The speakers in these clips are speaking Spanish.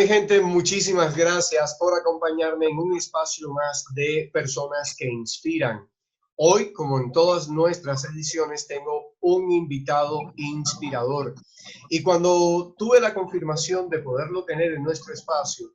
mi gente, muchísimas gracias por acompañarme en un espacio más de personas que inspiran. Hoy, como en todas nuestras ediciones, tengo un invitado inspirador. Y cuando tuve la confirmación de poderlo tener en nuestro espacio,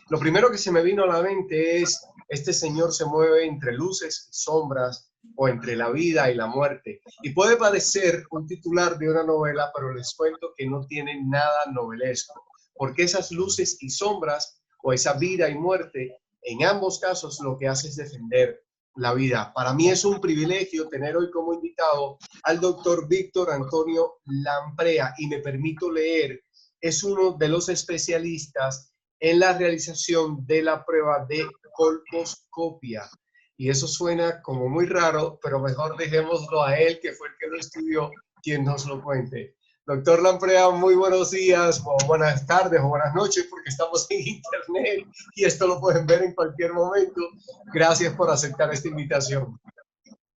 lo primero que se me vino a la mente es, este señor se mueve entre luces y sombras o entre la vida y la muerte. Y puede parecer un titular de una novela, pero les cuento que no tiene nada novelesco, porque esas luces y sombras o esa vida y muerte, en ambos casos lo que hace es defender la vida. Para mí es un privilegio tener hoy como invitado al doctor Víctor Antonio Lamprea, y me permito leer, es uno de los especialistas en la realización de la prueba de colposcopia. Y eso suena como muy raro, pero mejor dejémoslo a él, que fue el que lo estudió, quien nos lo cuente. Doctor Lamprea, muy buenos días, o buenas tardes, o buenas noches, porque estamos en internet y esto lo pueden ver en cualquier momento. Gracias por aceptar esta invitación.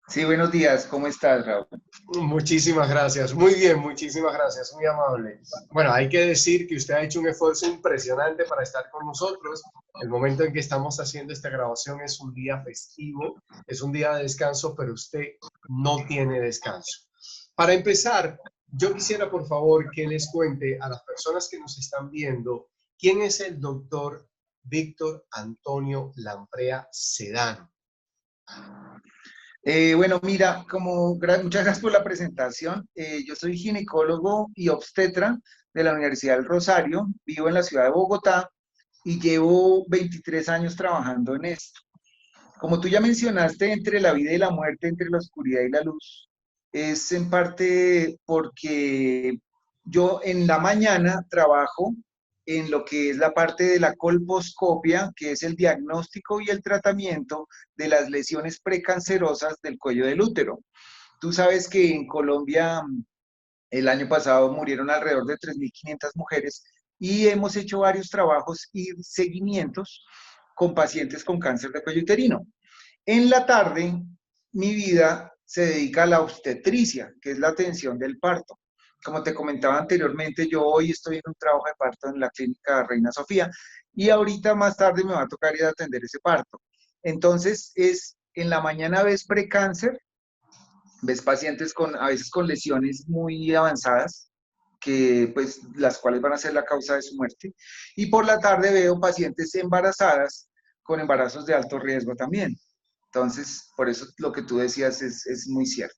Sí, buenos días, ¿cómo estás, Raúl? Muchísimas gracias, muy bien, muchísimas gracias, muy amable. Bueno, hay que decir que usted ha hecho un esfuerzo impresionante para estar con nosotros. El momento en que estamos haciendo esta grabación es un día festivo, es un día de descanso, pero usted no tiene descanso. Para empezar, yo quisiera, por favor, que les cuente a las personas que nos están viendo quién es el doctor Víctor Antonio Lamprea Sedano. Bueno, mira, muchas gracias por la presentación. Yo soy ginecólogo y obstetra de la Universidad del Rosario, vivo en la ciudad de Bogotá y llevo 23 años trabajando en esto. Como tú ya mencionaste, entre la vida y la muerte, entre la oscuridad y la luz, es en parte porque yo en la mañana trabajo en lo que es la parte de la colposcopia, que es el diagnóstico y el tratamiento de las lesiones precancerosas del cuello del útero. Tú sabes que en Colombia el año pasado murieron alrededor de 3.500 mujeres y hemos hecho varios trabajos y seguimientos con pacientes con cáncer de cuello uterino. En la tarde, mi vida se dedica a la obstetricia, que es la atención del parto. Como te comentaba anteriormente, yo hoy estoy en un trabajo de parto en la clínica Reina Sofía y ahorita más tarde me va a tocar ir a atender ese parto. Entonces, en la mañana ves precáncer, ves pacientes a veces con lesiones muy avanzadas, pues las cuales van a ser la causa de su muerte. Y por la tarde veo pacientes embarazadas con embarazos de alto riesgo también. Entonces, por eso lo que tú decías es muy cierto.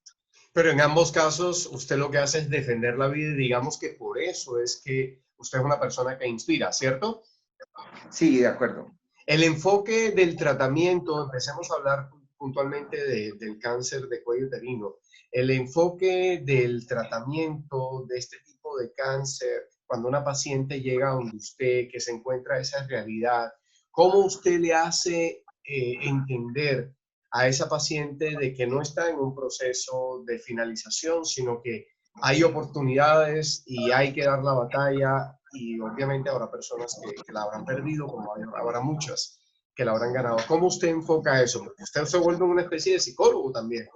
Pero en ambos casos, usted lo que hace es defender la vida y digamos que por eso es que usted es una persona que inspira, ¿cierto? Sí, de acuerdo. El enfoque del tratamiento, empecemos a hablar puntualmente del cáncer de cuello uterino. El enfoque del tratamiento de este tipo de cáncer, cuando una paciente llega a donde usted, que se encuentra esa realidad, ¿cómo usted le hace entender a esa paciente de que no está en un proceso de finalización, sino que hay oportunidades y hay que dar la batalla? Y obviamente habrá personas que la habrán perdido, como habrá muchas que la habrán ganado. ¿Cómo usted enfoca eso? Porque usted se vuelve una especie de psicólogo también.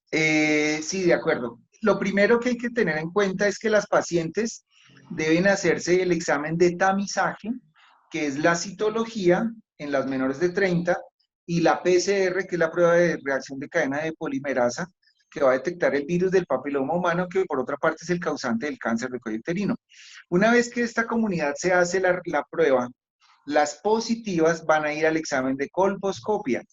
Sí, de acuerdo. Lo primero que hay que tener en cuenta es que las pacientes deben hacerse el examen de tamizaje, que es la citología en las menores de 30, y la PCR, que es la prueba de reacción de cadena de polimerasa, que va a detectar el virus del papiloma humano, que por otra parte es el causante del cáncer de cuello uterino. Una vez que esta comunidad se hace la prueba, las positivas van a ir al examen de colposcopia.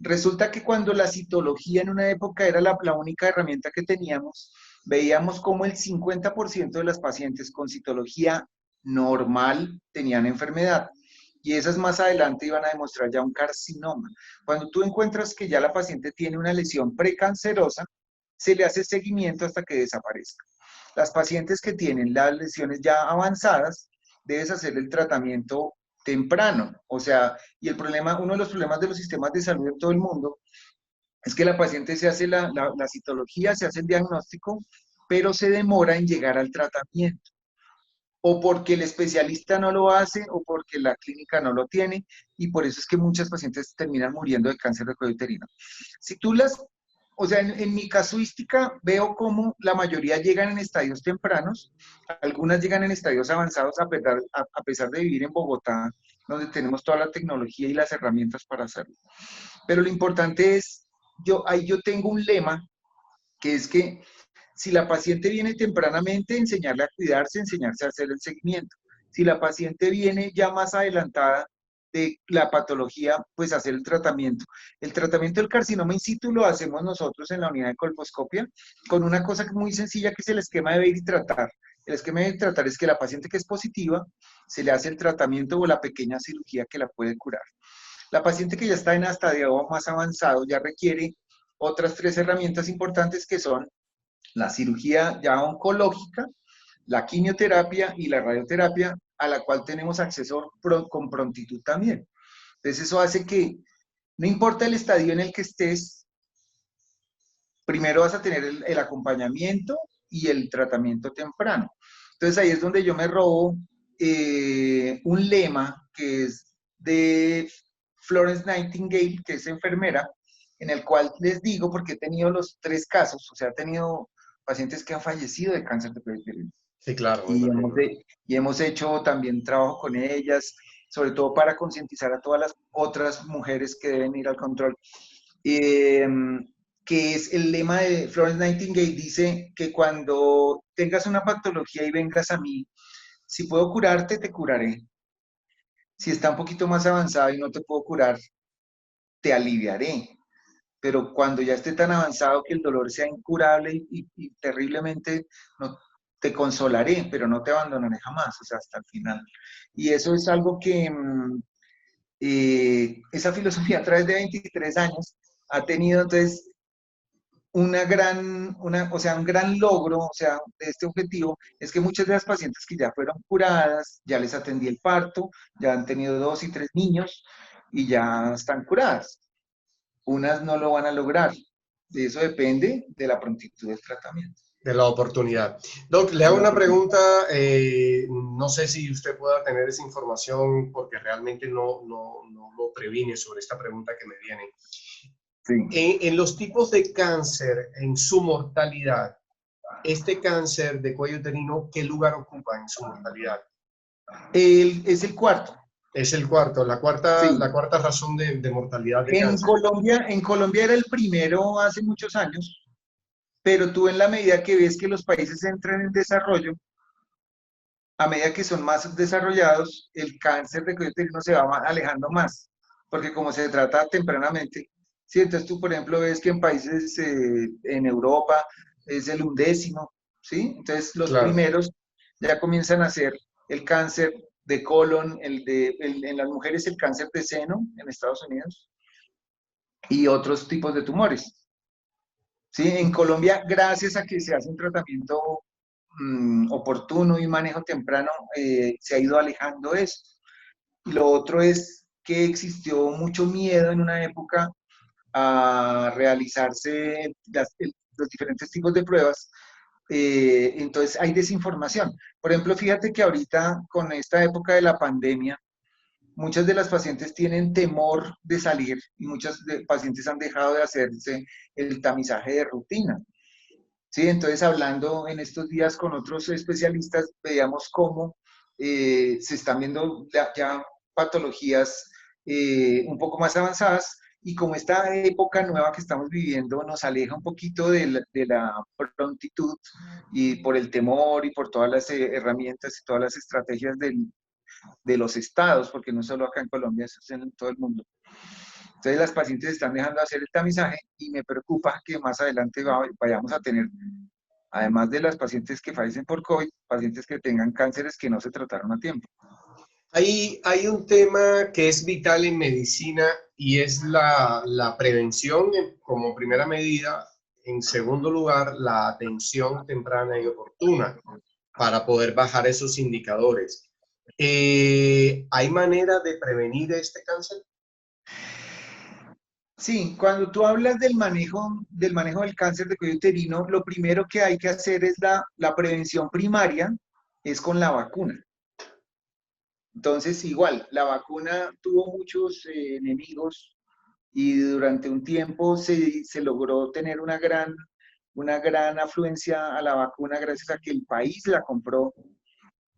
Resulta que cuando la citología en una época era la única herramienta que teníamos, veíamos como el 50% de las pacientes con citología normal tenían enfermedad. Y esas más adelante iban a demostrar ya un carcinoma. Cuando tú encuentras que ya la paciente tiene una lesión precancerosa, se le hace seguimiento hasta que desaparezca. Las pacientes que tienen las lesiones ya avanzadas, debes hacer el tratamiento temprano. O sea, y uno de los problemas de los sistemas de salud en todo el mundo es que la paciente se hace la citología, se hace el diagnóstico, pero se demora en llegar al tratamiento. O porque el especialista no lo hace, o porque la clínica no lo tiene, y por eso es que muchas pacientes terminan muriendo de cáncer de cuello uterino. Si tú o sea, en mi casuística veo cómo la mayoría llegan en estadios tempranos, algunas llegan en estadios avanzados a pesar de vivir en Bogotá, donde tenemos toda la tecnología y las herramientas para hacerlo. Pero lo importante es, ahí yo tengo un lema, que es que si la paciente viene tempranamente, enseñarle a cuidarse, enseñarse a hacer el seguimiento. Si la paciente viene ya más adelantada de la patología, pues hacer el tratamiento. El tratamiento del carcinoma in situ lo hacemos nosotros en la unidad de colposcopia con una cosa muy sencilla que es el esquema de ver y tratar. El esquema de ver y tratar es que la paciente que es positiva se le hace el tratamiento o la pequeña cirugía que la puede curar. La paciente que ya está en estadio más avanzado ya requiere otras 3 herramientas importantes que son la cirugía ya oncológica, la quimioterapia y la radioterapia, a la cual tenemos acceso con prontitud también. Entonces eso hace que, no importa el estadio en el que estés, primero vas a tener el acompañamiento y el tratamiento temprano. Entonces ahí es donde yo me robo un lema que es de Florence Nightingale, que es enfermera, en el cual les digo, porque he tenido los 3 casos, o sea, he tenido pacientes que han fallecido de cáncer de cuello uterino. Sí, claro, me Y imagino. hemos hecho también trabajo con ellas, sobre todo para concientizar a todas las otras mujeres que deben ir al control. Eh, que es el lema de Florence Nightingale, dice que cuando tengas una patología y vengas a mí, si puedo curarte, te curaré. Si está un poquito más avanzado y no te puedo curar, te aliviaré. Pero cuando ya esté tan avanzado que el dolor sea incurable y terriblemente, no, te consolaré, pero no te abandonaré jamás, o sea, hasta el final. Y eso es algo que esa filosofía a través de 23 años ha tenido entonces o sea, un gran logro, o sea, de este objetivo, es que muchas de las pacientes que ya fueron curadas, ya les atendí el parto, ya han tenido 2 y 3 niños y ya están curadas. Unas no lo van a lograr. De eso depende de la prontitud del tratamiento. De la oportunidad. Doc, le De hago la una oportunidad. pregunta, no sé si usted pueda tener esa información porque realmente no lo previne sobre esta pregunta que me viene. Sí. En los tipos de cáncer, en su mortalidad, este cáncer de cuello uterino, ¿qué lugar ocupa en su mortalidad? Es el cuarto. Es el cuarto, la Sí. cuarta razón de mortalidad de cáncer. En Colombia era el primero hace muchos años, pero tú en la medida que ves que los países entran en desarrollo, a medida que son más desarrollados, el cáncer de cuello uterino se va alejando más, porque como se trata tempranamente, ¿sí? Entonces tú, por ejemplo, ves que en países en Europa es el 11º, ¿sí? Entonces los Claro. primeros ya comienzan a hacer el cáncer de colon, en las mujeres el cáncer de seno en Estados Unidos y otros tipos de tumores. ¿Sí? En Colombia, gracias a que se hace un tratamiento oportuno y manejo temprano, se ha ido alejando eso. Y lo otro es que existió mucho miedo en una época a realizarse los diferentes tipos de pruebas. Entonces hay desinformación. Por ejemplo, fíjate que ahorita con esta época de la pandemia, muchas de las pacientes tienen temor de salir y muchas pacientes han dejado de hacerse el tamizaje de rutina. Sí, entonces hablando en estos días con otros especialistas, veíamos cómo se están viendo ya patologías un poco más avanzadas y como esta época nueva que estamos viviendo nos aleja un poquito de la prontitud y por el temor y por todas las herramientas y todas las estrategias de los estados, porque no solo acá en Colombia, eso es en todo el mundo. Entonces las pacientes están dejando de hacer el tamizaje y me preocupa que más adelante vayamos a tener, además de las pacientes que fallecen por COVID, pacientes que tengan cánceres que no se trataron a tiempo. Hay un tema que es vital en medicina y es la prevención como primera medida. En segundo lugar, la atención temprana y oportuna para poder bajar esos indicadores. ¿Hay manera de prevenir este cáncer? Sí, cuando tú hablas del manejo del cáncer de cuello uterino, lo primero que hay que hacer es la prevención primaria, es con la vacuna. Entonces, igual, la vacuna tuvo muchos enemigos y durante un tiempo se logró tener una gran afluencia a la vacuna gracias a que el país la compró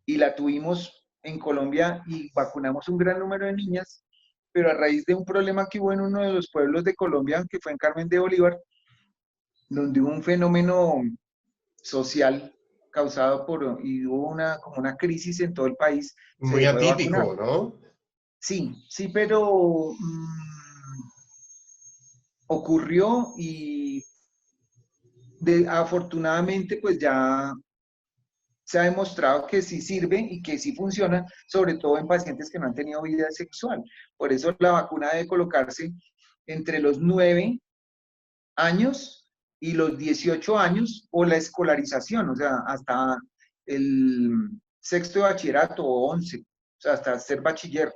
y la tuvimos en Colombia y vacunamos un gran número de niñas, pero a raíz de un problema que hubo en uno de los pueblos de Colombia, que fue en Carmen de Bolívar, donde hubo un fenómeno social causado por, y hubo como una crisis en todo el país, se Muy dejó de vacunar. atípico, ¿no? Sí, sí, pero ocurrió y afortunadamente pues ya se ha demostrado que sí sirve y que sí funciona, sobre todo en pacientes que no han tenido vida sexual. Por eso la vacuna debe colocarse entre los 9 años y los 18 años o la escolarización, o sea, hasta el sexto de bachillerato o 11, o sea, hasta ser bachiller,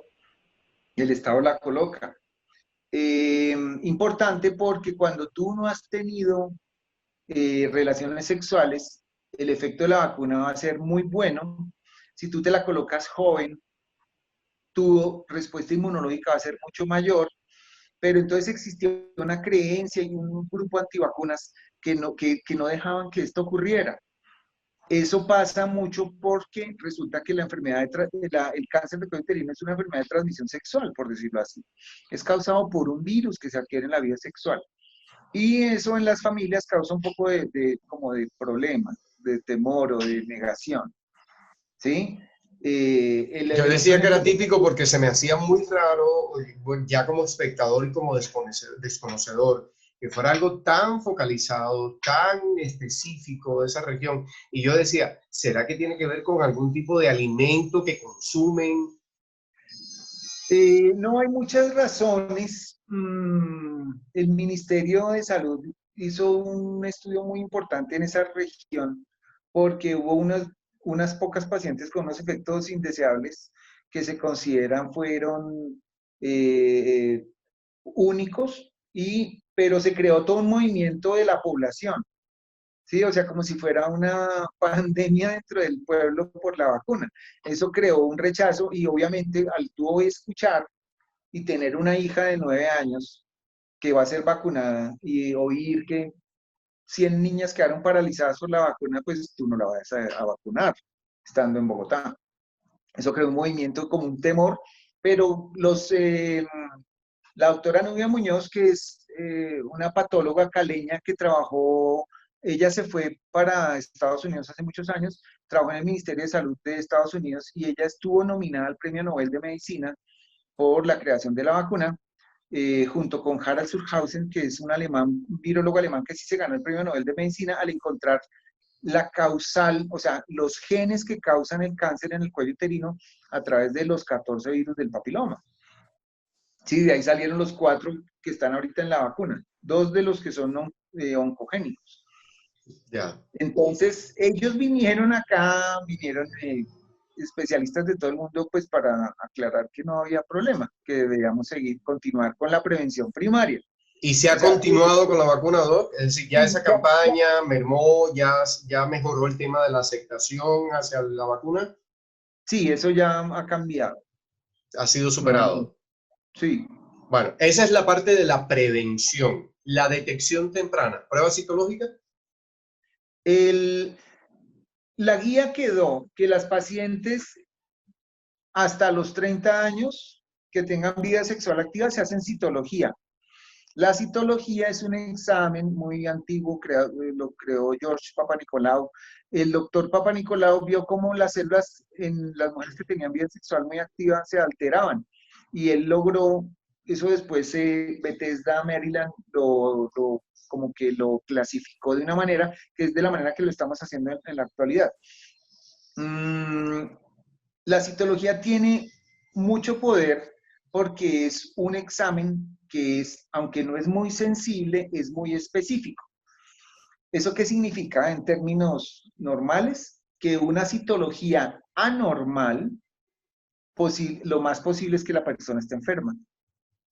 el Estado la coloca. Importante porque cuando tú no has tenido relaciones sexuales, el efecto de la vacuna va a ser muy bueno. Si tú te la colocas joven, tu respuesta inmunológica va a ser mucho mayor, pero entonces existió una creencia y un grupo antivacunas que no dejaban que esto ocurriera. Eso pasa mucho porque resulta que la enfermedad el cáncer de cuello uterino es una enfermedad de transmisión sexual, por decirlo así. Es causado por un virus que se adquiere en la vida sexual. Y eso en las familias causa un poco como de problema, de temor o de negación, ¿sí? Yo El otro decía que era ejemplo, típico porque se me hacía muy raro, bueno, ya como espectador y como desconocedor, que fuera algo tan focalizado, tan específico de esa región. Y yo decía, ¿será que tiene que ver con algún tipo de alimento que consumen? no hay muchas razones. El Ministerio de Salud hizo un estudio muy importante en esa región porque hubo unas pocas pacientes con unos efectos indeseables que se consideran fueron únicos, pero se creó todo un movimiento de la población, ¿sí? O sea, como si fuera una pandemia dentro del pueblo por la vacuna. Eso creó un rechazo y obviamente al tú escuchar y tener una hija de 9 años que va a ser vacunada y oír que 100 niñas quedaron paralizadas por la vacuna, pues tú no la vas a vacunar estando en Bogotá. Eso creó un movimiento como un temor, pero la doctora Nubia Muñoz, que es una patóloga caleña que trabajó, ella se fue para Estados Unidos hace muchos años, trabajó en el Ministerio de Salud de Estados Unidos y ella estuvo nominada al Premio Nobel de Medicina por la creación de la vacuna, junto con Harald Surhausen, que es un virólogo alemán que sí se ganó el Premio Nobel de Medicina al encontrar la causal, o sea, los genes que causan el cáncer en el cuello uterino a través de los 14 virus del papiloma. Sí, de ahí salieron los 4 que están ahorita en la vacuna, 2 de los que son oncogénicos. Ya. Entonces, ellos vinieron acá, vinieron especialistas de todo el mundo, pues para aclarar que no había problema, que deberíamos continuar con la prevención primaria. ¿Y se O ha sea, continuado con la vacuna, Doc? Es decir, ya esa sí, campaña mermó, ya mejoró el tema de la aceptación hacia la vacuna, sí, eso ya ha cambiado. ha sido No, superado. sí, Bueno, esa es la parte de la prevención, la detección temprana. ¿Prueba psicológica? el, la guía quedó que las pacientes hasta los 30 años que tengan vida sexual activa se hacen citología. La citología es un examen muy antiguo, lo creó George Papanicolaou. El doctor Papanicolaou vio cómo las células en las mujeres que tenían vida sexual muy activa se alteraban y él logró, eso después Bethesda, Maryland, como que lo clasificó de una manera que es de la manera que lo estamos haciendo en la actualidad. La citología tiene mucho poder porque es un examen que es, aunque no es muy sensible, es muy específico. ¿Eso qué significa en términos normales? Que una citología anormal, lo más posible es que la persona esté enferma.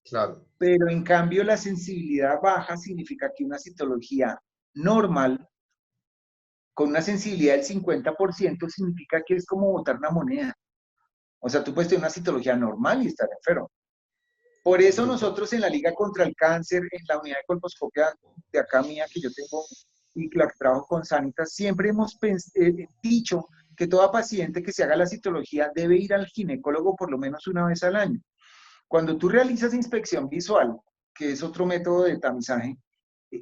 Claro. Pero en cambio la sensibilidad baja significa que una citología normal, con una sensibilidad del 50%, significa que es como botar una moneda. O sea, tú puedes tener una citología normal y estar enfermo. Por eso nosotros en la Liga contra el Cáncer, en la unidad de colposcopia de acá mía que yo tengo y la que trabajo con Sanitas, siempre hemos dicho que toda paciente que se haga la citología debe ir al ginecólogo por lo menos una vez al año. Cuando tú realizas inspección visual, que es otro método de tamizaje,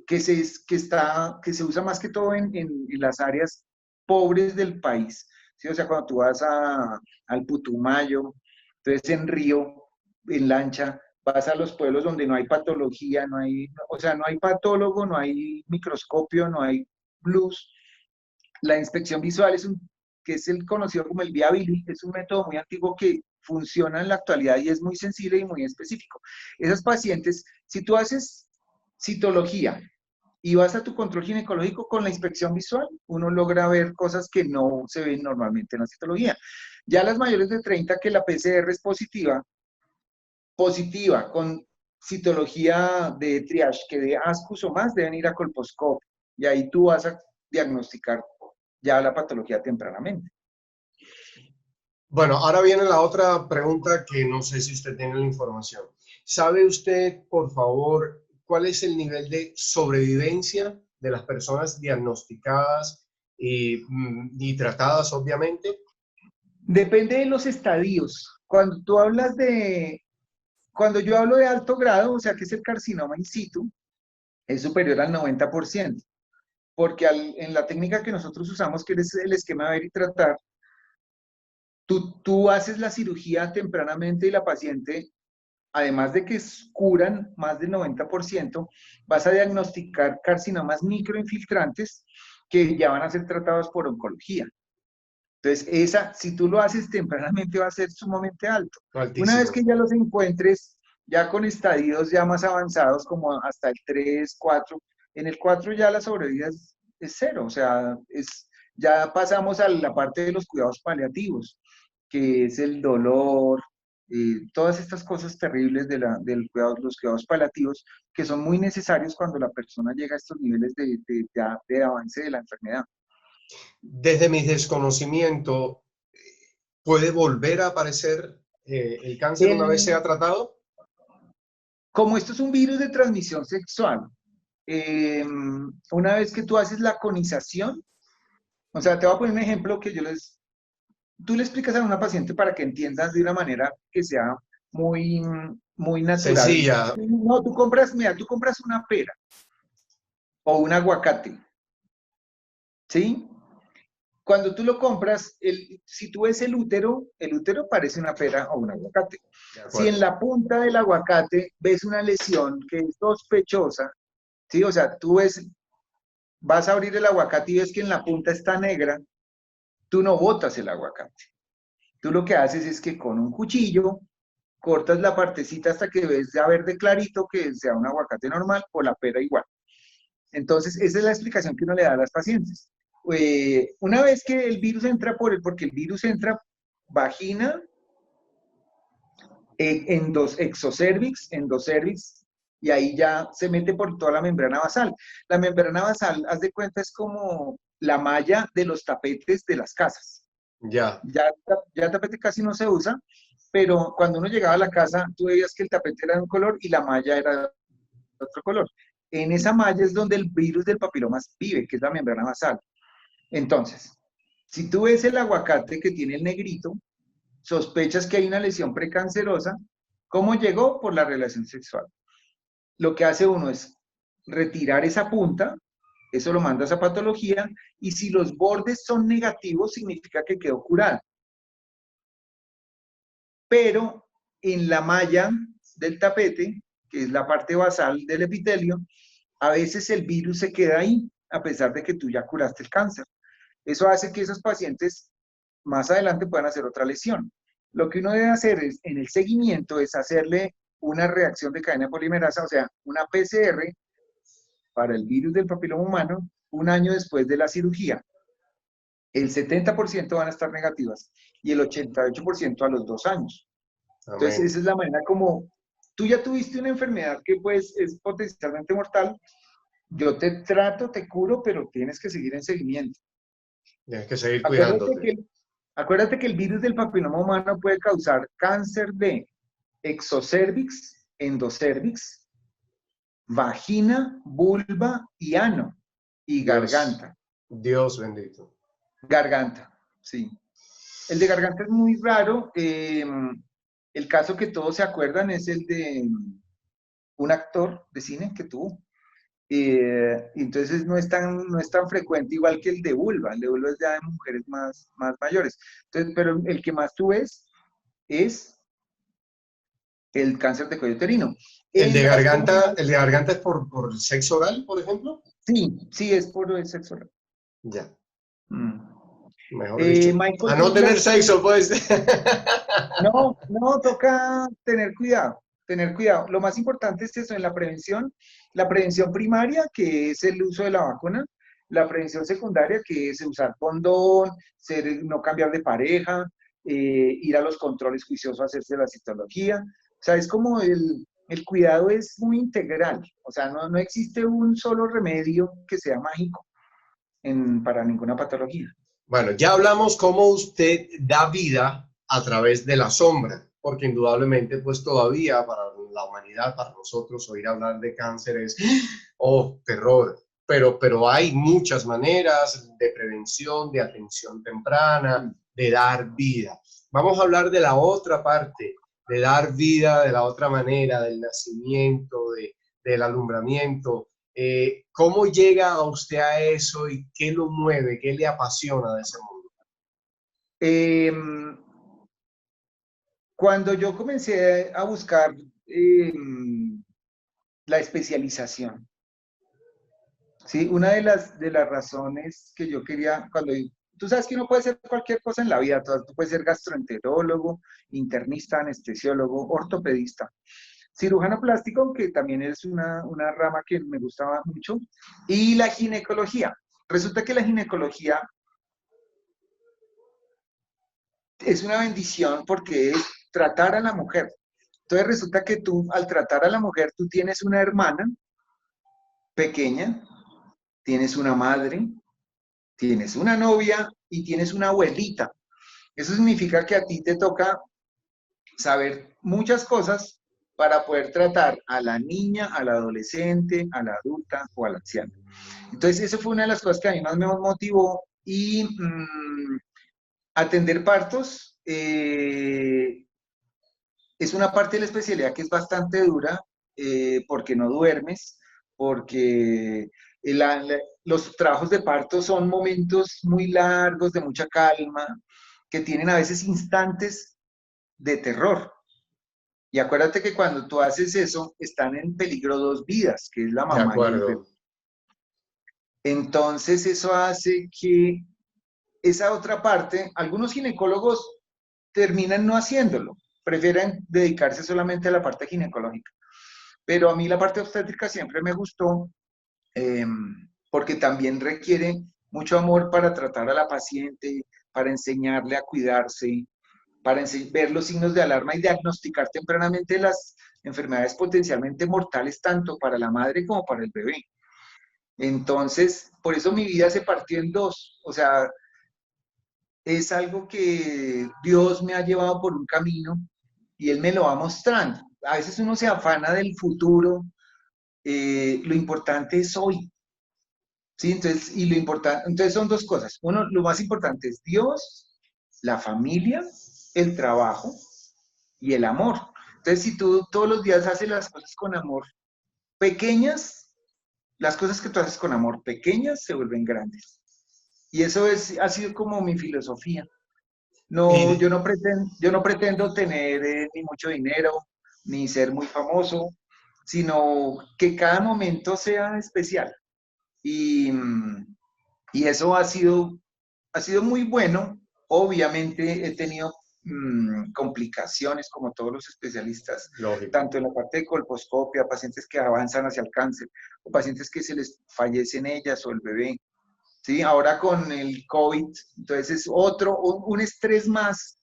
que se usa más que todo en las áreas pobres del país, ¿sí? O sea, cuando tú vas al Putumayo, entonces en Río, en lancha, vas a los pueblos donde no hay patología, o sea, no hay patólogo, no hay microscopio, no hay luz. La inspección visual que es el conocido como el viability, es un método muy antiguo que funciona en la actualidad y es muy sensible y muy específico. Esas pacientes, si tú haces citología y vas a tu control ginecológico con la inspección visual, uno logra ver cosas que no se ven normalmente en la citología. Ya las mayores de 30 que la PCR es positiva con citología de triage que de ASCUS o más deben ir a colposcopio y ahí tú vas a diagnosticar ya la patología tempranamente. Bueno, ahora viene la otra pregunta que no sé si usted tiene la información. ¿Sabe usted, por favor, cuál es el nivel de sobrevivencia de las personas diagnosticadas y tratadas, obviamente? Depende de los estadios. Cuando yo hablo de alto grado, o sea que es el carcinoma in situ, es superior al 90%, porque en la técnica que nosotros usamos, que es el esquema ver y tratar, tú haces la cirugía tempranamente y la paciente, además de que curan más del 90%, vas a diagnosticar carcinomas microinfiltrantes que ya van a ser tratados por oncología. Entonces, si tú lo haces tempranamente, va a ser sumamente alto. Una vez Altísimo. que ya los encuentres, ya con estadios ya más avanzados, como hasta el 3, 4, en el 4 ya la sobrevida es cero, o sea, ya pasamos a la parte de los cuidados paliativos, que es el dolor, todas estas cosas terribles los cuidados paliativos, que son muy necesarios cuando la persona llega a estos niveles de avance de la enfermedad. Desde mi desconocimiento, ¿puede volver a aparecer el cáncer una vez sea tratado? Como esto es un virus de transmisión sexual, una vez que tú haces la conización, o sea, te voy a poner un ejemplo que tú le explicas a una paciente para que entiendas de una manera que sea muy, muy natural. Sencilla. No, mira, tú compras una pera o un aguacate, ¿sí? Cuando tú lo compras, si tú ves el útero parece una pera o un aguacate. Si en la punta del aguacate ves una lesión que es sospechosa, ¿sí? O sea, vas a abrir el aguacate y ves que en la punta está negra, tú no botas el aguacate. Tú lo que haces es que con un cuchillo cortas la partecita hasta que ves ya verde clarito que sea un aguacate normal o la pera igual. Entonces, esa es la explicación que uno le da a las pacientes. Una vez que el virus entra porque el virus entra vagina, endocervix, y ahí ya se mete por toda la membrana basal. La membrana basal, haz de cuenta, es como la malla de los tapetes de las casas. Ya. Ya el tapete casi no se usa, pero cuando uno llegaba a la casa, tú veías que el tapete era de un color y la malla era de otro color. En esa malla es donde el virus del papiloma vive, que es la membrana basal. Entonces, si tú ves el aguacate que tiene el negrito, sospechas que hay una lesión precancerosa. ¿Cómo llegó? Por la relación sexual. Lo que hace uno es retirar esa punta, eso lo mandas a patología, y si los bordes son negativos, significa que quedó curado. Pero en la malla del tapete, que es la parte basal del epitelio, a veces el virus se queda ahí, a pesar de que tú ya curaste el cáncer. Eso hace que esos pacientes más adelante puedan hacer otra lesión. Lo que uno debe hacer en el seguimiento es hacerle una reacción de cadena polimerasa, o sea, una PCR para el virus del papiloma humano un año después de la cirugía. El 70% van a estar negativas y el 88% a los 2 años. Entonces, Amén. esa es la manera como tú ya tuviste una enfermedad que pues es potencialmente mortal, yo te trato, te curo, pero tienes que seguir en seguimiento. Tienes que seguir Acuérdate cuidándote. que, acuérdate que el virus del papiloma humano puede causar cáncer de exocervix, endocervix, vagina, vulva y ano, y garganta. Dios bendito. Garganta, sí. El de garganta es muy raro. El caso que todos se acuerdan es el de un actor de cine que tuvo. Entonces no es tan frecuente igual que el de vulva. El de vulva es ya de mujeres más mayores. Entonces, pero el que más tú ves es el cáncer de cuello uterino. ¿El de garganta es por el sexo oral, por ejemplo? Sí, sí, es por el sexo oral. Ya. Mm. Mejor dicho. Michael A no tener Douglas, sexo, pues. no, toca tener cuidado, tener cuidado. Lo más importante es eso, en la prevención primaria, que es el uso de la vacuna, la prevención secundaria, que es usar condón, no cambiar de pareja, ir a los controles juiciosos a hacerse la citología. O sea, es como el cuidado es muy integral, o sea, no existe un solo remedio que sea mágico para ninguna patología. Bueno, ya hablamos cómo usted da vida a través de la sombra, porque indudablemente, pues todavía para la humanidad, para nosotros, oír hablar de cáncer es, oh, terror. Pero hay muchas maneras de prevención, de atención temprana, de dar vida. Vamos a hablar de la otra parte, de dar vida de la otra manera, del nacimiento, del alumbramiento. ¿Cómo llega a usted a eso y qué lo mueve, qué le apasiona de ese mundo? Cuando yo comencé a buscar la especialización, ¿sí? Una de las razones que yo quería, tú sabes que uno puede ser cualquier cosa en la vida, tú puedes ser gastroenterólogo, internista, anestesiólogo, ortopedista, cirujano plástico, que también es una rama que me gustaba mucho, y la ginecología. Resulta que la ginecología es una bendición porque es tratar a la mujer. Entonces resulta que tú, al tratar a la mujer, tú tienes una hermana pequeña, tienes una madre, tienes una novia y tienes una abuelita. Eso significa que a ti te toca saber muchas cosas para poder tratar a la niña, al adolescente, a la adulta o al anciano. Entonces, eso fue una de las cosas que a mí más me motivó y atender partos es una parte de la especialidad que es bastante dura porque no duermes, porque los trabajos de parto son momentos muy largos, de mucha calma, que tienen a veces instantes de terror. Y acuérdate que cuando tú haces eso, están en peligro dos vidas, que es la De mamá y el bebé. acuerdo. Entonces eso hace que esa otra parte, algunos ginecólogos terminan no haciéndolo, prefieren dedicarse solamente a la parte ginecológica. Pero a mí la parte obstétrica siempre me gustó eh, porque también requiere mucho amor para tratar a la paciente, para enseñarle a cuidarse, para ver los signos de alarma y diagnosticar tempranamente las enfermedades potencialmente mortales tanto para la madre como para el bebé. Entonces, por eso mi vida se partió en dos. O sea, es algo que Dios me ha llevado por un camino y Él me lo va mostrando. A veces uno se afana del futuro, lo importante es hoy. ¿Sí? Entonces, entonces son dos cosas. Uno, lo más importante es Dios, la familia, el trabajo y el amor. Entonces, si tú todos los días haces las cosas con amor, pequeñas, las cosas que tú haces con amor pequeñas se vuelven grandes. Y eso ha sido como mi filosofía. No, Y yo no pretendo tener ni mucho dinero, ni ser muy famoso, sino que cada momento sea especial. Y, y eso ha sido muy bueno. Obviamente he tenido complicaciones como todos los especialistas, lógico. tanto en la parte de colposcopia, pacientes que avanzan hacia el cáncer, o pacientes que se les fallecen ellas o el bebé. ¿Sí? Ahora con el COVID, entonces es un estrés más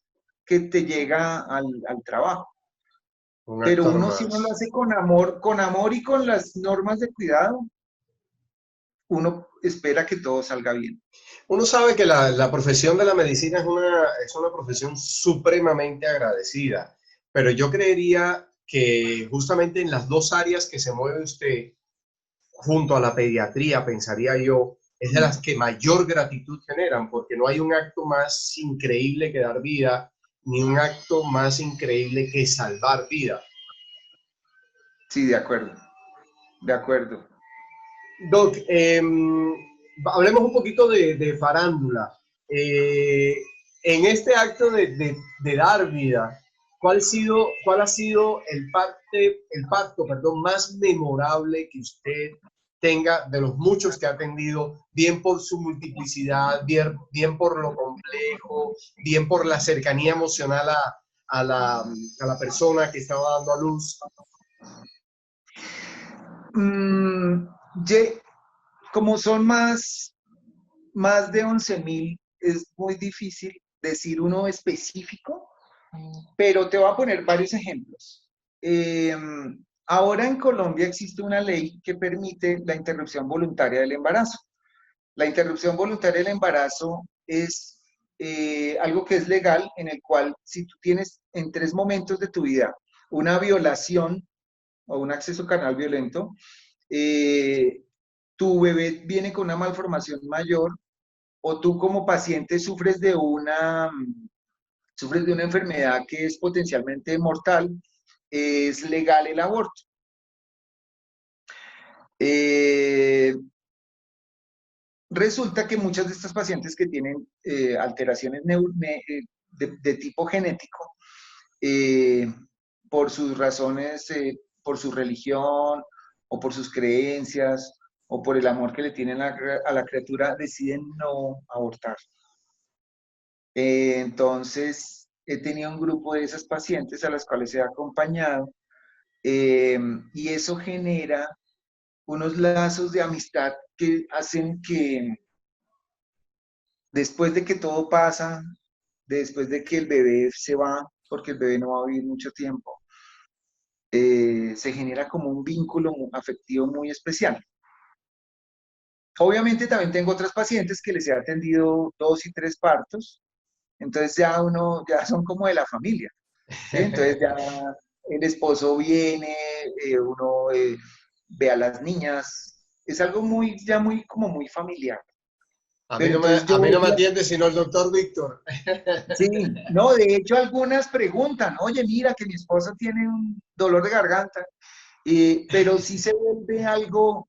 que te llega al trabajo. Un Pero actor uno si uno lo más. hace con amor y con las normas de cuidado, uno espera que todo salga bien. Uno sabe que la profesión de la medicina es una profesión supremamente agradecida, pero yo creería que justamente en las dos áreas que se mueve usted, junto a la pediatría, pensaría yo, es de las que mayor gratitud generan, porque no hay un acto más increíble que dar vida, ni un acto más increíble que salvar vida. Sí, de acuerdo, de acuerdo. Doc, hablemos un poquito de farándula. En este acto de dar vida, ¿cuál ha sido el pacto, perdón, más memorable que usted tenga de los muchos que ha atendido, bien por su multiplicidad, bien por lo complejo, bien por la cercanía emocional a la persona que estaba dando a luz? Mm, como son más de 11.000, es muy difícil decir uno específico, pero te voy a poner varios ejemplos. Eh, Ahora en Colombia existe una ley que permite la interrupción voluntaria del embarazo. La interrupción voluntaria del embarazo es algo que es legal, en el cual si tú tienes en 3 momentos de tu vida una violación o un acceso carnal violento, eh, tu bebé viene con una malformación mayor o tú como paciente sufres de una enfermedad que es potencialmente mortal, es legal el aborto. Eh, Resulta que muchas de estas pacientes que tienen alteraciones de tipo genético, eh, por sus razones, por su religión o por sus creencias o por el amor que le tienen a la criatura, deciden no abortar. Entonces, he tenido un grupo de esas pacientes a las cuales he acompañado, y eso genera unos lazos de amistad que hacen que después de que todo pasa, después de que el bebé se va, porque el bebé no va a vivir mucho tiempo, se genera como un vínculo afectivo muy especial. Obviamente también tengo otras pacientes que les he atendido 2 y 3 partos, entonces ya son como de la familia, ¿sí? Entonces ya el esposo viene, uno ve a las niñas, es algo como muy familiar. Pero entonces A yo mí no me veía. atiende sino el doctor Víctor. Sí, no, de hecho algunas preguntan, oye, mira que mi esposa tiene un dolor de garganta, pero sí se vuelve algo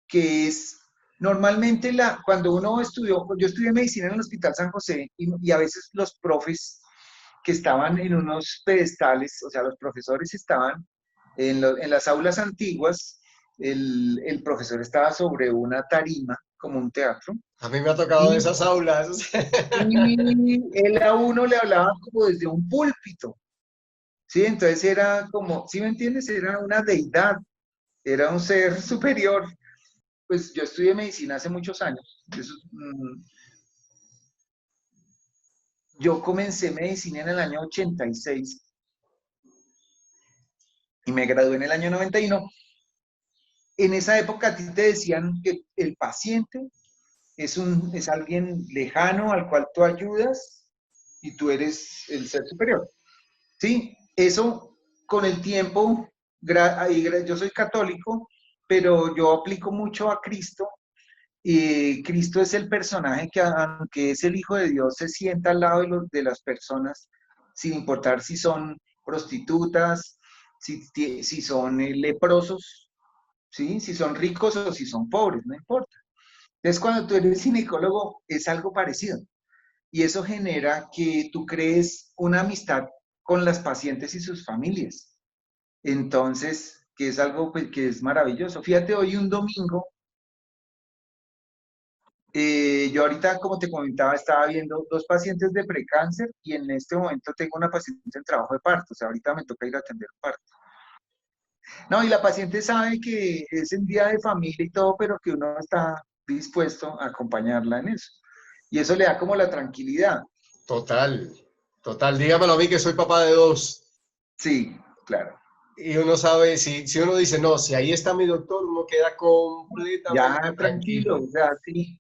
que es, normalmente cuando uno estudió, yo estudié medicina en el Hospital San José y a veces los profes que estaban en unos pedestales, o sea, los profesores estaban en las aulas antiguas, el profesor estaba sobre una tarima, como un teatro, A mí me ha tocado de y, esas aulas. y él a uno le hablaba como desde un púlpito. Sí, entonces era como, ¿sí me entiendes? Era una deidad, era un ser superior. Pues yo estudié medicina hace muchos años. Yo comencé medicina en el año 86 y me gradué en el año 91. En esa época a ti te decían que el paciente es alguien lejano al cual tú ayudas y tú eres el ser superior. Sí, eso con el tiempo, yo soy católico, pero yo aplico mucho a Cristo, y Cristo es el personaje que, aunque es el Hijo de Dios, se sienta al lado de las personas, sin importar si son prostitutas, si son leprosos, ¿sí? Si son ricos o si son pobres, no importa. Entonces, cuando tú eres ginecólogo, es algo parecido. Y eso genera que tú crees una amistad con las pacientes y sus familias. Entonces, que es algo pues, que es maravilloso. Fíjate, hoy un domingo, yo ahorita, como te comentaba, estaba viendo 2 pacientes de precáncer y en este momento tengo una paciente en trabajo de parto. O sea, ahorita me toca ir a atender un parto. No, y la paciente sabe que es en día de familia y todo, pero que uno está dispuesto a acompañarla en eso. Y eso le da como la tranquilidad. Total, total. Dígamelo a mí que soy papá de dos. Sí, claro. Y uno sabe, si uno dice, no, si ahí está mi doctor, uno queda completamente Ya tranquilo, tranquilo. o sea, sí,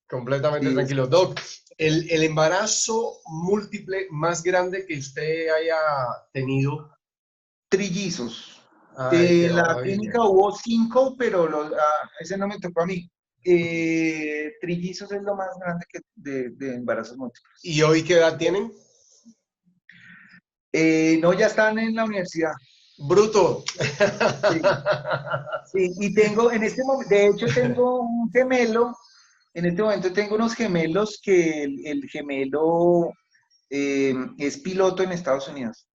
Completamente sí, tranquilo. Doc, el embarazo múltiple más grande que usted haya tenido, Trillizos. Ay, qué En la maravilla. clínica hubo 5, pero ese no me tocó a mí. Trillizos es lo más grande de embarazos múltiples. ¿Y hoy qué edad tienen? No, ya están en la universidad. Bruto. Sí, sí, y tengo, en este momento, de hecho tengo un gemelo, en este momento tengo unos gemelos que el gemelo es piloto en Estados Unidos.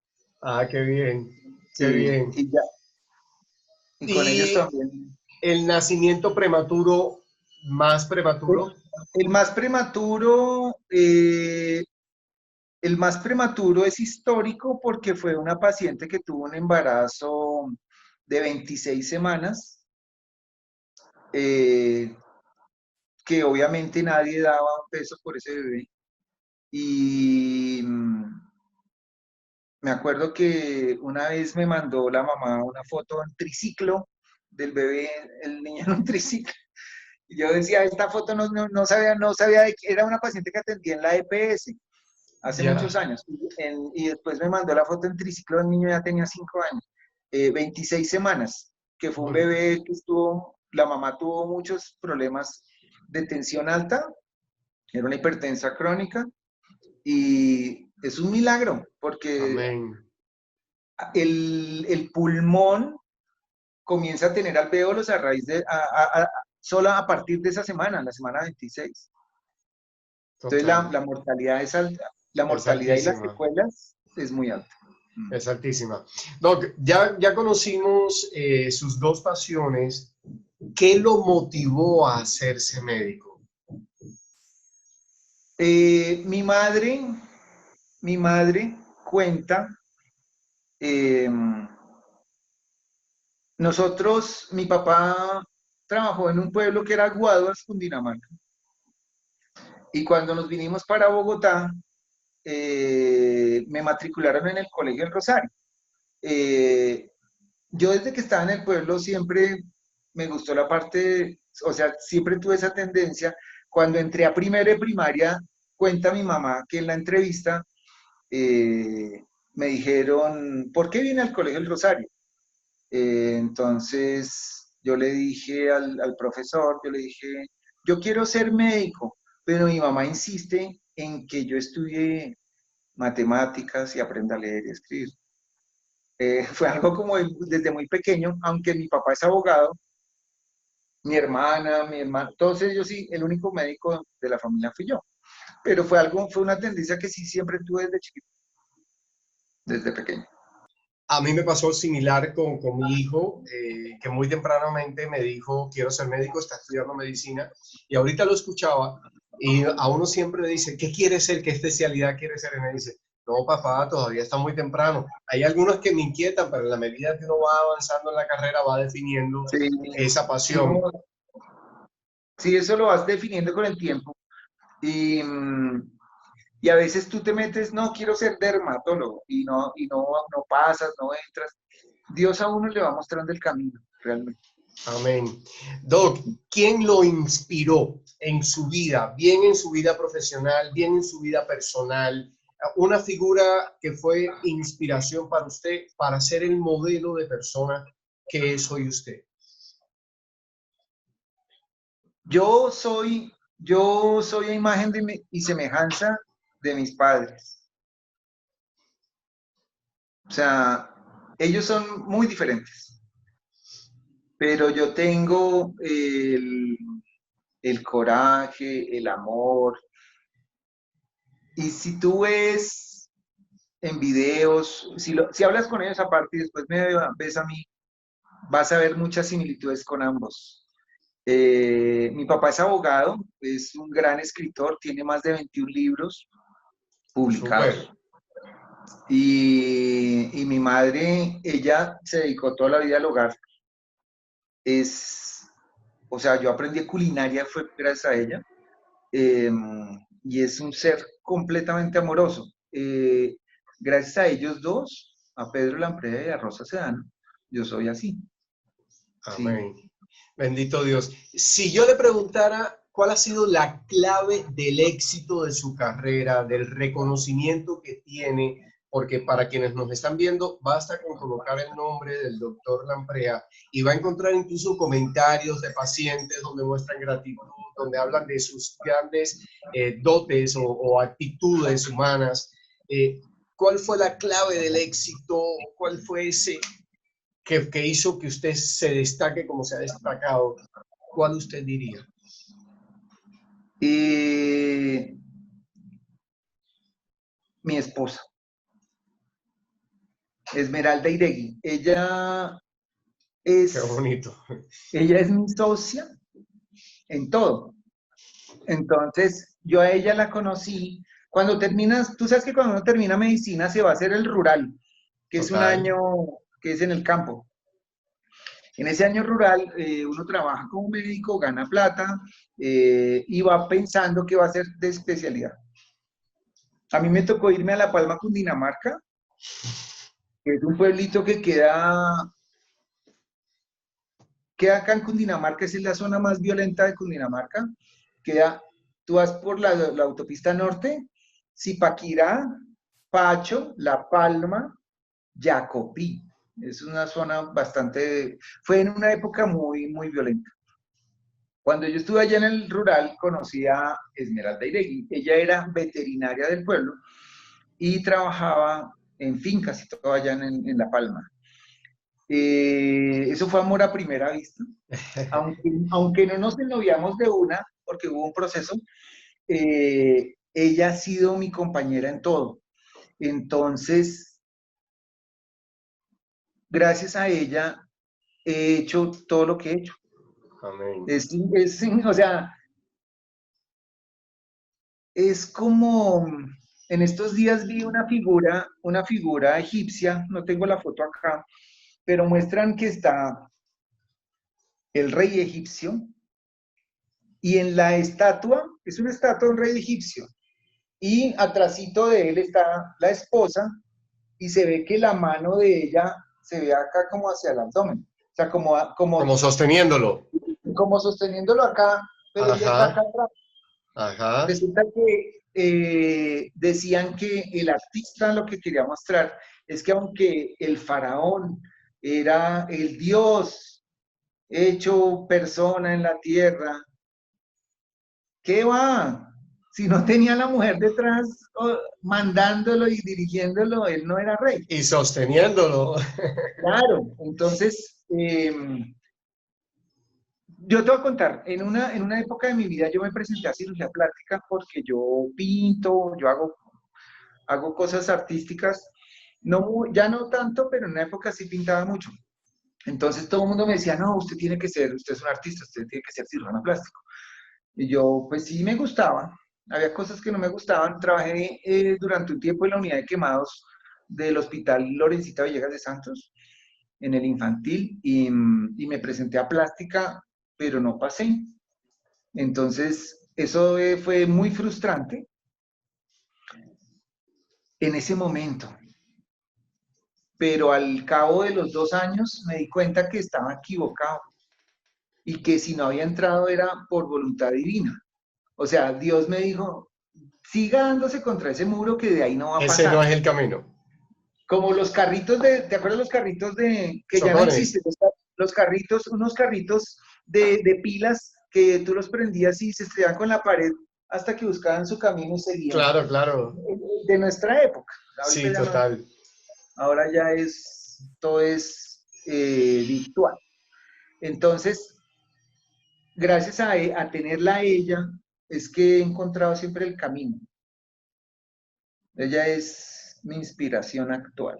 Ah, qué bien, qué Sí, bien. y ya, y con ellos ¿Y también. el nacimiento prematuro, más prematuro? El más prematuro, el más prematuro es histórico porque fue una paciente que tuvo un embarazo de 26 semanas, eh, que obviamente nadie daba un peso por ese bebé. Y me acuerdo que una vez me mandó la mamá una foto en triciclo del bebé, el niño en un triciclo. Y yo decía, esta foto no sabía de que era una paciente que atendía en la EPS hace Ya. muchos años. Y después me mandó la foto en triciclo, el niño ya tenía 5 años, 26 semanas, que fue un Bruto. bebé que la mamá tuvo muchos problemas de tensión alta, era una hipertensa crónica, y es un milagro, porque Amén. el pulmón comienza a tener alvéolos a raíz solo a partir de esa semana, la semana 26. Entonces Total. la mortalidad es alta, la Es mortalidad y las altísima. secuelas es muy alta. Es altísima. Doc, ya conocimos sus dos pasiones. ¿Qué lo motivó a hacerse médico? Mi madre cuenta, eh, mi papá trabajó en un pueblo que era Guaduas, Cundinamarca, y cuando nos vinimos para Bogotá, me matricularon en el Colegio El Rosario. Eh, yo desde que estaba en el pueblo siempre me gustó la parte, o sea, siempre tuve esa tendencia. Cuando entré a primero de primaria, cuenta mi mamá que en la entrevista me dijeron, ¿por qué viene al Colegio El Rosario? Entonces yo le dije al profesor, yo le dije, yo quiero ser médico, pero mi mamá insiste en que yo estudie matemáticas y aprenda a leer y escribir. Fue algo como desde muy pequeño, aunque mi papá es abogado, mi hermano, todos ellos sí, el único médico de la familia fui yo. Pero fue una tendencia que sí siempre tuve desde chiquito, desde pequeño. A mí me pasó similar con mi hijo, que muy tempranamente me dijo, quiero ser médico, está estudiando medicina, y ahorita lo escuchaba, y a uno siempre le dice, ¿qué quiere ser? ¿Qué especialidad quiere ser? Y me dice, no, papá, todavía está muy temprano. Hay algunos que me inquietan, pero en la medida que uno va avanzando en la carrera, va definiendo Sí, esa no, pasión. sí, eso lo vas definiendo con el tiempo. Y, y a veces tú te metes, no, quiero ser dermatólogo, y no pasas, no entras. Dios a uno le va mostrando el camino, realmente. Amén. Doc, ¿quién lo inspiró en su vida, bien en su vida profesional, bien en su vida personal? Una figura que fue inspiración para usted, para ser el modelo de persona que es hoy usted. Yo soy a imagen y semejanza de mis padres. O sea, ellos son muy diferentes, pero yo tengo el coraje, el amor. Y si tú ves en videos, si hablas con ellos aparte y después me ves a mí, vas a ver muchas similitudes con ambos. Mi papá es abogado, es un gran escritor, tiene más de 21 libros Súper. publicados. Y mi madre, ella se dedicó toda la vida al hogar. O sea, yo aprendí culinaria fue gracias a ella. eh, y es un ser completamente amoroso. Gracias a ellos dos, a Pedro Lampreda y a Rosa Sedano, yo soy así. Sí. Amén. Bendito Dios. Si yo le preguntara cuál ha sido la clave del éxito de su carrera, del reconocimiento que tiene, porque para quienes nos están viendo, basta con colocar el nombre del doctor Lamprea y va a encontrar incluso comentarios de pacientes donde muestran gratitud, donde hablan de sus grandes dotes o actitudes humanas. ¿Cuál fue la clave del éxito? ¿Cuál fue ese que hizo que usted se destaque como se ha destacado? ¿Cuál usted diría? Mi esposa, Esmeralda Iregui. Ella Qué bonito. es mi socia en todo. Entonces, yo a ella la conocí. Cuando terminas, tú sabes que cuando uno termina medicina se va a hacer el rural, que es un año que es en el campo. En ese año rural, uno trabaja como médico, gana plata y va pensando qué va a hacer de especialidad. A mí me tocó irme a La Palma, Cundinamarca, que es un pueblito que queda acá en Cundinamarca, es la zona más violenta de Cundinamarca. Tú vas por la autopista norte, Zipaquirá, Pacho, La Palma, Jacopí. Es una zona bastante, fue en una época muy, muy violenta. Cuando yo estuve allá en el rural, conocí a Esmeralda Iregui. Ella era veterinaria del pueblo y trabajaba en fincas y todo allá en La Palma. Eso fue amor a primera vista. Aunque no nos ennoviamos de una, porque hubo un proceso, ella ha sido mi compañera en todo. Entonces, gracias a ella, he hecho todo lo que he hecho. Amén. O sea, es como, en estos días vi una figura egipcia, no tengo la foto acá, pero muestran que está el rey egipcio y en la estatua, es una estatua de un rey egipcio, y atrásito de él está la esposa y se ve que la mano de ella se ve acá como hacia el abdomen, o sea, como sosteniéndolo. Como sosteniéndolo acá, pero ella está acá atrás. Ajá. Resulta que decían que el artista lo que quería mostrar es que aunque el faraón era el dios hecho persona en la tierra, ¿qué va? Si no tenía a la mujer detrás mandándolo y dirigiéndolo, él no era rey. Y sosteniéndolo. Claro, entonces, yo te voy a contar, en una época de mi vida yo me presenté a cirugía plástica porque yo pinto, yo hago cosas artísticas, ya no tanto, pero en una época sí pintaba mucho. Entonces todo el mundo me decía, no, usted es un artista, usted tiene que ser cirujano plástico. Y yo, pues sí me gustaba, había cosas que no me gustaban. Trabajé durante un tiempo en la unidad de quemados del Hospital Lorencita Villegas de Santos, en el infantil, y me presenté a plástica, pero no pasé. Entonces, eso fue muy frustrante en ese momento. Pero al cabo de los 2 años me di cuenta que estaba equivocado y que si no había entrado era por voluntad divina. O sea, Dios me dijo, siga dándose contra ese muro que de ahí no va a pasar. Ese no es el camino. Como los carritos ¿te acuerdas los carritos que Socorre. ya no existen? Los carritos, unos carritos de pilas que tú los prendías y se estrellaban con la pared hasta que buscaban su camino y seguían. Claro, claro. De nuestra época. Sí, total. No, ahora ya todo es virtual. Entonces, gracias a tenerla a ella, es que he encontrado siempre el camino. Ella es mi inspiración actual.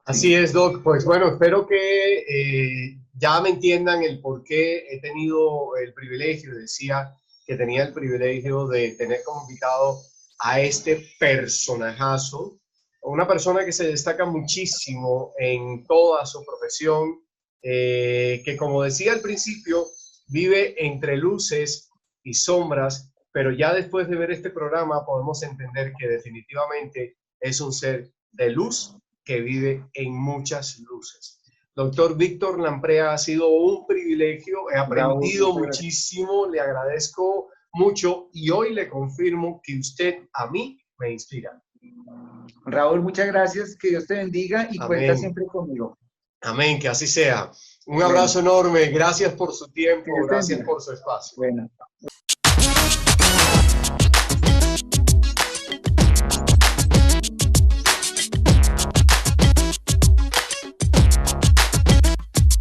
Así es, Doc. Pues bueno, espero que ya me entiendan el por qué he tenido el privilegio, decía que tenía el privilegio de tener como invitado a este personajazo, una persona que se destaca muchísimo en toda su profesión, que como decía al principio, vive entre luces y sombras, pero ya después de ver este programa podemos entender que definitivamente es un ser de luz que vive en muchas luces. Doctor Víctor Lamprea, ha sido un privilegio, he aprendido muchísimo, le agradezco mucho y hoy le confirmo que usted a mí me inspira. Raúl, muchas gracias, que Dios te bendiga y cuenta Amén. siempre conmigo. Amén, que así sea. Un Bueno, abrazo enorme. Gracias por su que tiempo, Dios te gracias bendiga. por su espacio. Bueno.